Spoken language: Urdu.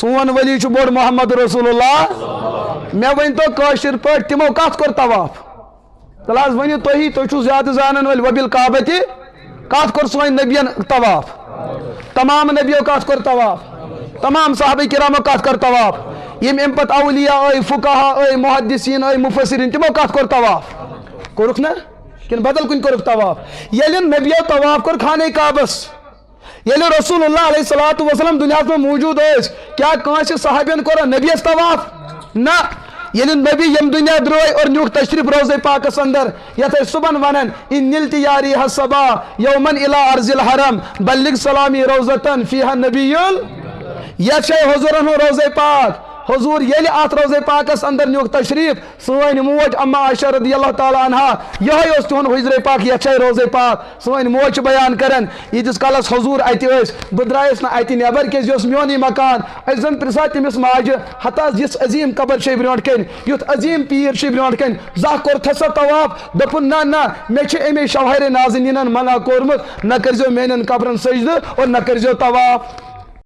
سون ولی چھ بوڑ محمد رسول اللہ میں ون تو کاشر پٹ تمو کت کور طواف تل حظ ونیو تھی تھی چھو زیادہ زانن ول وبل کعبہ کت کور سون نبین طواف تمام نبیو کت کور طواف تمام صحابہ کرامو کت کر طواف یم ام پت اولیاء آئی فقہا آئی محدثین آئی مفسرین تمو کت کور طواف کورک نا کن بدل کن کورک طواف ییٚلہِ نبیو طواف کور خانہ کعبس ییٚلہِ رسول اللہ علیہ الصلوۃ والسلام دنیا میں موجود ٲسۍ کیا کانٛسہِ صحابین کورا نبیس طواف نہ ییٚلہِ نبی یم دنیا درٛاے اور نیوٗکھ تشریف روزے پاکس اندر یتھ أسۍ صبحن ونان ان نلت یاری حسبا یومن الى ارض الحرم بلغ سلامی روزتن فیہا نبی یتھ چھے حضورن ہُنٛد روزے پاک حضور ییٚلہِ اتھ روزے پاکس اندر نیوٗکھ تشریف سٲنۍ موج اما عائشہ رضی اللہ تعالیٰ عنہا یہے اوس تِہُنٛد حجرے پاک یتھ چھے روزے پاک سٲنۍ موج چھِ بیان کران ییٖتِس کالس حضور اتہِ ٲسۍ بہٕ درٛایس نہٕ اتہِ نٮ۪بر کیٛازِ یہِ اوس میونٕے مکان أسۍ زن پرژھان تٔمِس ماجہِ ہتا یِژھ عظیٖم قبر چھے برونٛٹھ کَنۍ یُتھ عظیٖم پیٖر چھُے برونٛٹھ کَنۍ زانٛہہ کوٚرتھا سا طواف دوٚپُن نہ نہ مےٚ چھِ اَمے شوہرِ نازنیٖنن منع کوٚرمُت نہ کٔرۍزیو میانٮ۪ن قبرن سجدٕ اور نہ کٔرۍزیو طواف